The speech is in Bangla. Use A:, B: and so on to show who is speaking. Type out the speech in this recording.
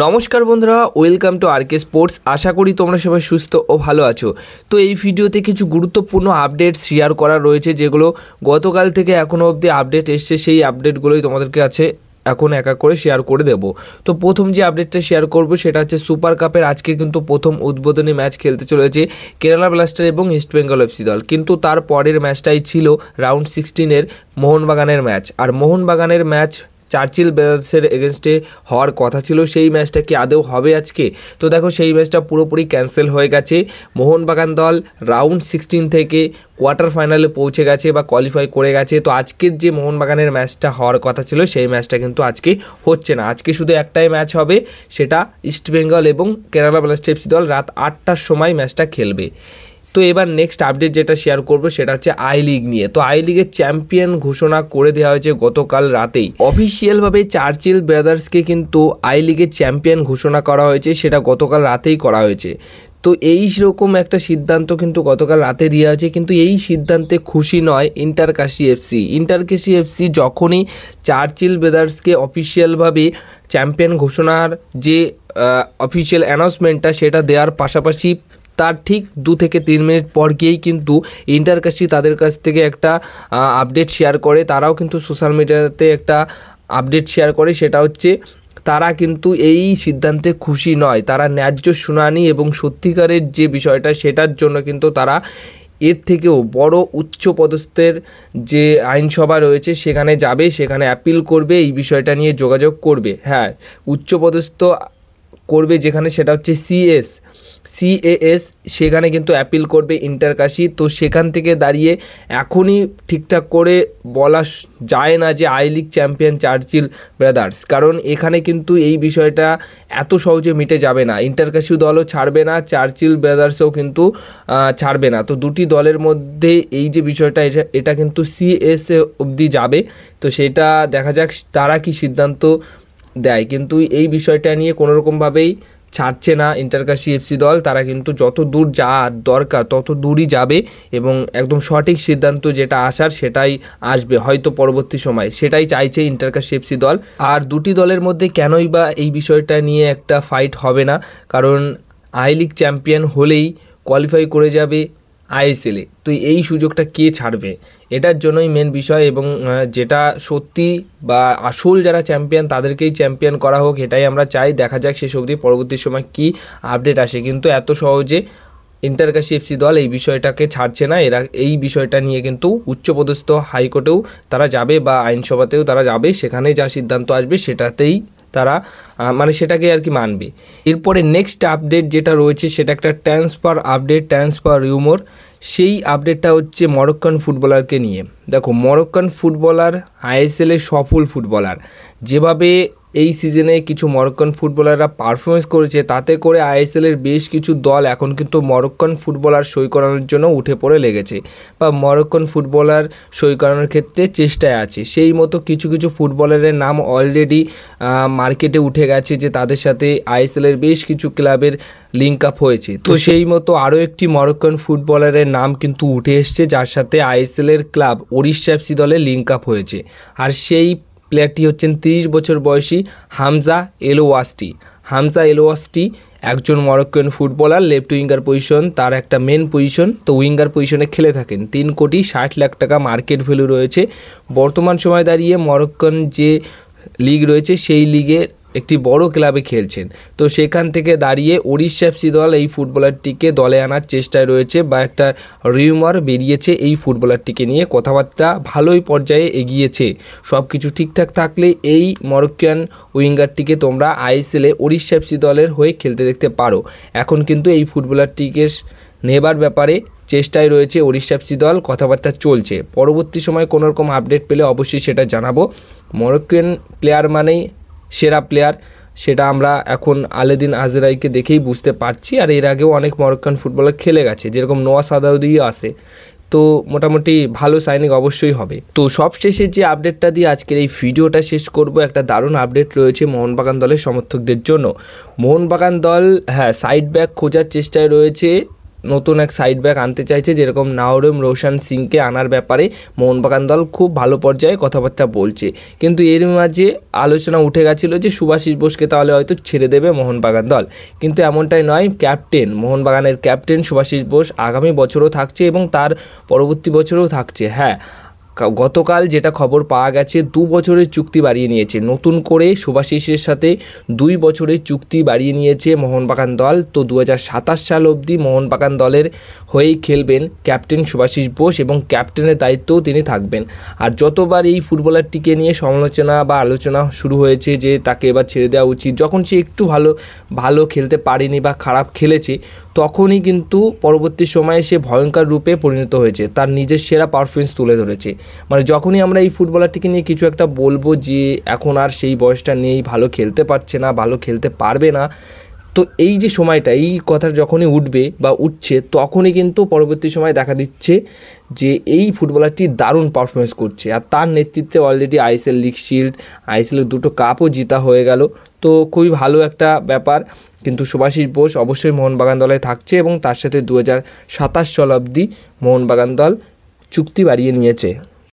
A: নমস্কার বন্ধুরা, ওয়েলকাম টু আরকে স্পোর্টস। আশা করি তোমরা সবাই সুস্থ ও ভালো আছো। তো এই ভিডিওতে কিছু গুরুত্বপূর্ণ আপডেট শেয়ার করা রয়েছে, যেগুলো গতকাল থেকে এখনও অবধি আপডেট এসছে। সেই আপডেটগুলোই তোমাদের কাছে এখন এক এক করে শেয়ার করে দেব। তো প্রথম যে আপডেটটা শেয়ার করব সেটা হচ্ছে সুপার কাপের আজকে কিন্তু প্রথম উদ্বোধনী ম্যাচ খেলতে চলেছে কেরালা ব্লাস্টার এবং ইস্ট বেঙ্গল এফসি দল। কিন্তু তার পরের ম্যাচটাই ছিল রাউন্ড 16-এর মোহনবাগানের ম্যাচ। আর মোহনবাগানের ম্যাচ চার্চিল ব্রাদার্সের এগেনস্টে হওয়ার কথা ছিল। সেই ম্যাচটা কি আদৌ হবে আজকে? তো দেখো, সেই ম্যাচটা পুরোপুরি ক্যান্সেল হয়ে গেছে। মোহনবাগান দল রাউন্ড 16 থেকে কোয়ার্টার ফাইনালে পৌঁছে গেছে বা কোয়ালিফাই করে গেছে। তো আজকের যে মোহনবাগানের ম্যাচটা হওয়ার কথা ছিল সেই ম্যাচটা কিন্তু আজকে হচ্ছে না। আজকে শুধু একটাই ম্যাচ হবে, সেটা ইস্ট বেঙ্গল এবং কেরালা ব্লাস্টার এফসি দল রাত 8টার সময় ম্যাচটা খেলবে। তো এবার নেক্সট আপডেট যেটা শেয়ার করবো সেটা হচ্ছে আই লিগ নিয়ে। তো আই লিগের চ্যাম্পিয়ন ঘোষণা করে দেওয়া হয়েছে গতকাল রাতেই। অফিসিয়ালভাবে চার্চিল ব্রাদার্সকে কিন্তু আই লিগের চ্যাম্পিয়ন ঘোষণা করা হয়েছে, সেটা গতকাল রাতেই করা হয়েছে। তো এই রকম একটা সিদ্ধান্ত কিন্তু গতকাল রাতে দেওয়া হয়েছে, কিন্তু এই সিদ্ধান্তে খুশি নয় ইন্টারকাশি এফসি। ইন্টারকাশি এফসি যখনই চার্চিল ব্রাদার্সকে অফিসিয়ালভাবে চ্যাম্পিয়ন ঘোষণার যে অফিসিয়াল অ্যানাউন্সমেন্টটা সেটা দেওয়ার পাশাপাশি তার ঠিক 2 থেকে 3 মিনিট পর গিয়েই কিন্তু ইন্টারকাশি তাদের কাছ থেকে একটা আপডেট শেয়ার করে। তারাও কিন্তু সোশ্যাল মিডিয়াতে একটা আপডেট শেয়ার করে, সেটা হচ্ছে তারা কিন্তু এই সিদ্ধান্তে খুশি নয়। তারা ন্যায্য শুনানি এবং সত্যিকারের যে বিষয়টা সেটার জন্য কিন্তু তারা এর থেকেও বড় উচ্চ পদস্থের যে আইনসভা রয়েছে সেখানে যাবে, সেখানে অ্যাপিল করবে, এই বিষয়টা নিয়ে যোগাযোগ করবে। হ্যাঁ, উচ্চ পদস্থ করবে যেখানে, সেটা হচ্ছে সিএএস, সেখানে কিন্তু অ্যাপিল করবে ইন্টারকাশি। তো সেখান থেকে দাঁড়িয়ে এখনই ঠিকঠাক করে বলা যায় না যে I league champion Churchill brothers, কারণ এখানে কিন্তু এই বিষয়টা এত সহজে মিটে যাবে না। ইন্টারকাশি দলও ছাড়বে না, চার্চিল ব্রাদার্সও কিন্তু ছাড়বে না। তো দুটি দলের মধ্যে এই যে বিষয়টা এটা কিন্তু সিএস অবধি যাবে। তো সেটা দেখা যাক তারা কি সিদ্ধান্ত দেয়। কিন্তু এই বিষয়টা নিয়ে কোনোরকমভাবেই ছাড়ছে না ইন্টারকাশি এফসি দল। তারা কিন্তু যত দূর যাওয়ার দরকার তত দূরই যাবে এবং একদম সঠিক সিদ্ধান্ত যেটা আসার সেটাই আসবে হয়তো পরবর্তী সময়, সেটাই চাইছে ইন্টারকাশি এফসি দল। আর দুটি দলের মধ্যে কেনই বা এই বিষয়টা নিয়ে একটা ফাইট হবে না, কারণ আই লিগ চ্যাম্পিয়ন হলেই কোয়ালিফাই করে যাবে আইএসএলে। তো এই সুযোগটা কে ছাড়বে, এটার জন্যই মেন বিষয়। এবং যেটা সত্যি বা আসল যারা চ্যাম্পিয়ন তাদেরকেই চ্যাম্পিয়ন করা হোক, এটাই আমরা চাই। দেখা যাক শেষ অবধি পরবর্তী সময় কি আপডেট আসে। কিন্তু এত সহজে ইন্টারকাশি এফসি দল এই বিষয়টাকে ছাড়ছে না। এরা এই বিষয়টা নিয়ে কিন্তু উচ্চপদস্থ হাইকোর্টেও তারা যাবে বা আইনসভাতেও তারা যাবে, সেখানে যা সিদ্ধান্ত আসবে সেটাতেই তারা সেটাকে আর কি মানবে। এরপরে নেক্সট আপডেট যেটা রয়েছে সেটা একটা ট্রান্সফার আপডেট, ট্রান্সফার রিউমর। সেই আপডেটটা হচ্ছে মরক্কান ফুটবলারকে নিয়ে। দেখো, মরক্কান ফুটবলার আইএসএলের সফল ফুটবলার, যেভাবে এই সিজনে কিছু মরক্কান ফুটবলাররা পারফরমেন্স করেছে, তাতে করে আইএসএলের বেশ কিছু দল এখন কিন্তু মরক্কান ফুটবলার সই করানোর জন্য উঠে পড়ে লেগেছে বা মরক্কান ফুটবলার সই করানোর ক্ষেত্রে চেষ্টায় আছে। সেই মতো কিছু কিছু ফুটবলারের নাম অলরেডি মার্কেটে উঠে গেছে, যে তাদের সাথে আইএসএলের বেশ কিছু ক্লাবের লিঙ্ক আপ হয়েছে। তো সেই মতো আরও একটি মরক্কান ফুটবলারের নাম কিন্তু উঠে এসছে, যার সাথে আইএসএলের ক্লাব ওড়িশা এফসি দলের লিঙ্ক আপ হয়েছে। আর সেই প্লেয়ারটি হচ্ছেন 30 বছর বয়সী হামজা এলওয়াস্টি, একজন Moroccan footballer. Left winger position তার একটা মেন পজিশন। তো উইঙ্গার পজিশনে খেলে থাকেন। 3,60,00,000 টাকা মার্কেট ভ্যালু রয়েছে। বর্তমান সময় দাঁড়িয়ে মরক্কান যে লিগ রয়েছে সেই লিগে একটি বড় ক্লাবে খেলছেন। তো সেখান থেকে দাঁড়িয়ে ওড়িশা এফসি দল এই ফুটবলারটিকে দলে আনার চেষ্টায় রয়েছে বা একটা রিউমার বেরিয়েছে এই ফুটবলারটিকে নিয়ে। কথাবার্তা ভালোই পর্যায়ে এগিয়েছে। সব কিছু ঠিকঠাক থাকলে এই মরক্কান উইঙ্গারটিকে তোমরা আইএসএলে ওড়িশা এফসি দলের হয়ে খেলতে দেখতে পারো। এখন কিন্তু এই ফুটবলারটিকে নেবার ব্যাপারে চেষ্টায় রয়েছে ওড়িশা এফসি দল, কথাবার্তা চলছে। পরবর্তী সময় কোনোরকম আপডেট পেলে অবশ্যই সেটা জানাবো। মরক্কান প্লেয়ার মানেই সেরা প্লেয়ার, সেটা আমরা এখন আলেদিন আজরাইকে দেখেই বুঝতে পারছি। আর এর আগেও অনেক মরক্কান ফুটবলার খেলে গেছে, যেরকম নোয়া সাদাউদিও আছে। তো মোটামুটি ভালো সাইনিং অবশ্যই হবে। তো সবশেষে যে আপডেটটা দিয়ে আজকের এই ভিডিওটা শেষ করব, একটা দারুণ আপডেট রয়েছে মোহনবাগান দলের সমর্থকদের জন্য। মোহনবাগান দল সাইড ব্যাক খোঁজার চেষ্টায় রয়েছে নতুন এক সাইড ব্যাক আনতে চাইছে, যেরকম নাওরেম রোশন সিংকে আনার ব্যাপারে মোহনবাগান দল খুব ভালো পর্যায়ে কথাবার্তা বলছে। কিন্তু এর মাঝে আলোচনা উঠে গেছিলো যে সুভাষিস বোসকে তাহলে হয়তো ছেড়ে দেবে মোহনবাগান দল, কিন্তু এমনটাই নয়। ক্যাপ্টেন, মোহনবাগানের ক্যাপ্টেন সুভাষিস বোস আগামী বছরও থাকছে এবং তার পরবর্তী বছরেও থাকছে। হ্যাঁ, গতকাল যেটা খবর পাওয়া গেছে 2 বছরের চুক্তি বাড়িয়ে নিয়েছে, নতুন করে সুভাষিসের সাথে 2 বছরের চুক্তি বাড়িয়ে নিয়েছে মোহনবাগান দল। তো 2027 সাল অবধি মোহনবাগান দলের হয়েই খেলবেন ক্যাপ্টেন সুভাষিস বোস এবং ক্যাপ্টেনের দায়িত্বও তিনি থাকবেন। আর যতবার এই ফুটবলারটিকে নিয়ে সমালোচনা বা আলোচনা শুরু হয়েছে যে তাকে এবার ছেড়ে দেওয়া উচিত, যখন সে একটু ভালো খেলতে পারেনি বা খারাপ খেলেছে, তখনই কিন্তু পরবর্তী সময়ে সে ভয়ঙ্কর রূপে পরিণত হয়েছে, তার নিজের সেরা পারফরমেন্স তুলে ধরেছে। মানে যখনই আমরা এই ফুটবলারটিকে নিয়ে কিছু একটা বলবো যে এখন আর সেই বয়সটা নেই, ভালো খেলতে পারছে না, ভালো খেলতে পারবে না, তো এই যে সময়টা, এই কথা যখনই উঠবে বা উঠছে, তখনই কিন্তু পরবর্তী সময় দেখা দিচ্ছে যে এই ফুটবলারটি দারুণ পারফরমেন্স করছে। আর তার নেতৃত্বে অলরেডি আইএসএল লিগ শিল্ড, আইএসএলের 2টো কাপও জিতা হয়ে গেল। তো খুবই ভালো একটা ব্যাপার। কিন্তু সুভাষিস বোস অবশ্যই মোহনবাগান দলে থাকছে এবং তার সাথে 2027 সাল অবধি মোহনবাগান দল চুক্তি বাড়িয়ে নিয়েছে।